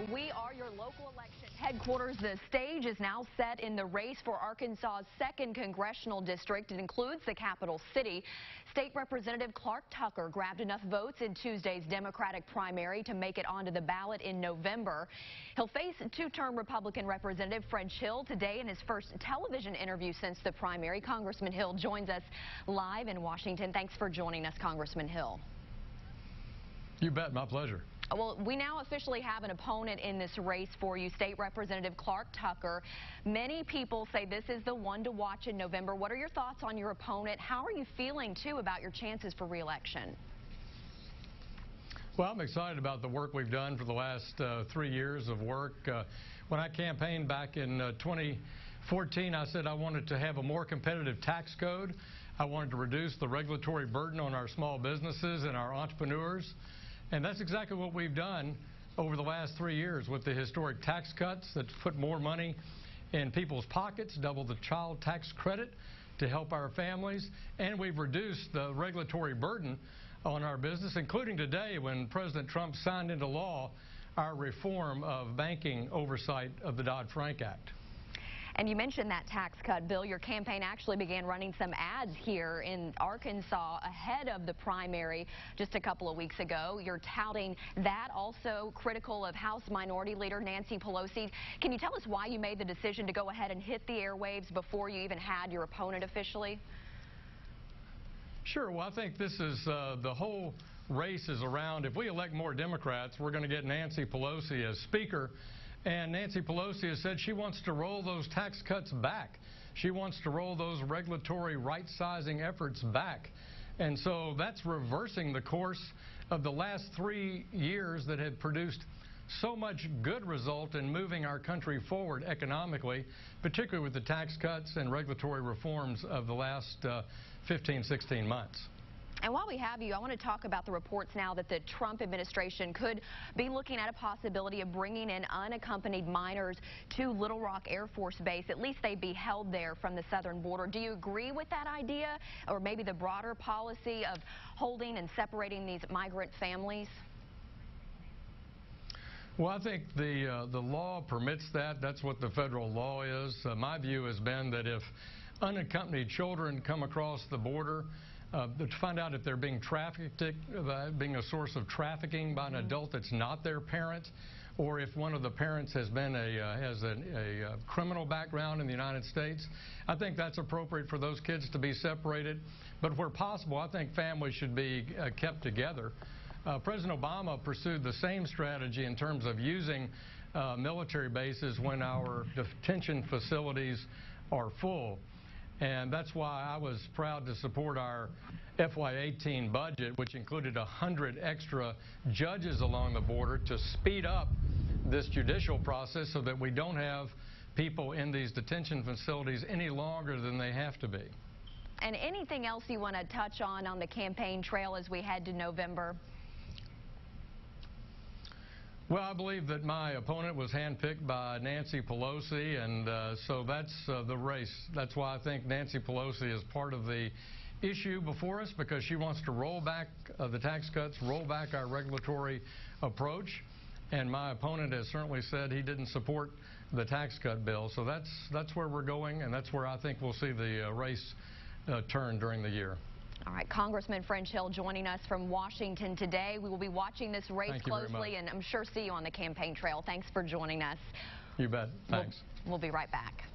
We are your local election headquarters. The stage is now set in the race for Arkansas's 2nd congressional district. It includes the capital city. State Representative Clark Tucker grabbed enough votes in Tuesday's Democratic primary to make it onto the ballot in November. He'll face two-term Republican Representative French Hill today in his first television interview since the primary. Congressman Hill joins us live in Washington. Thanks for joining us, Congressman Hill. You bet. My pleasure. Well, we now officially have an opponent in this race for you, State Representative Clark Tucker. Many people say this is the one to watch in November. What are your thoughts on your opponent? How are you feeling, too, about your chances for re-election? Well, I'm excited about the work we've done for the last 3 years of work. When I campaigned back in 2014, I said I wanted to have a more competitive tax code. I wanted to reduce the regulatory burden on our small businesses and our entrepreneurs. And that's exactly what we've done over the last 3 years with the historic tax cuts that put more money in people's pockets, double the child tax credit to help our families, and we've reduced the regulatory burden on our business, including today when President Trump signed into law our reform of banking oversight of the Dodd-Frank Act. And you mentioned that tax cut bill. Your campaign actually began running some ads here in Arkansas ahead of the primary just a couple of weeks ago. You're touting that, also critical of House Minority Leader Nancy Pelosi. Can you tell us why you made the decision to go ahead and hit the airwaves before you even had your opponent officially? Sure. Well, I think this is the whole race is around. If we elect more Democrats, we're going to get Nancy Pelosi as Speaker. And Nancy Pelosi has said she wants to roll those tax cuts back. She wants to roll those regulatory right-sizing efforts back. And so that's reversing the course of the last 3 years that had produced so much good result in moving our country forward economically, particularly with the tax cuts and regulatory reforms of the last 15, 16 months. And while we have you, I want to talk about the reports now that the Trump administration could be looking at a possibility of bringing in unaccompanied minors to Little Rock Air Force Base. At least they'd be held there from the southern border. Do you agree with that idea, or maybe the broader policy of holding and separating these migrant families? Well, I think the law permits that. That's what the federal law is. My view has been that if unaccompanied children come across the border, to find out if they're being trafficked, being a source of trafficking by an adult that's not their parent, or if one of the parents has been has a criminal background in the United States. I think that's appropriate for those kids to be separated. But where possible, I think families should be kept together. President Obama pursued the same strategy in terms of using military bases when our detention facilities are full. And that's why I was proud to support our FY18 budget, which included 100 extra judges along the border to speed up this judicial process so that we don't have people in these detention facilities any longer than they have to be. And anything else you want to touch on the campaign trail as we head to November? Well, I believe that my opponent was handpicked by Nancy Pelosi, and so that's the race. That's why I think Nancy Pelosi is part of the issue before us, because she wants to roll back the tax cuts, roll back our regulatory approach, and my opponent has certainly said he didn't support the tax cut bill. So that's where we're going, and that's where I think we'll see the race turn during the year. All right, Congressman French Hill joining us from Washington today. We will be watching this race closely, and I'm sure see you on the campaign trail. Thanks for joining us. You bet. Thanks. We'll be right back.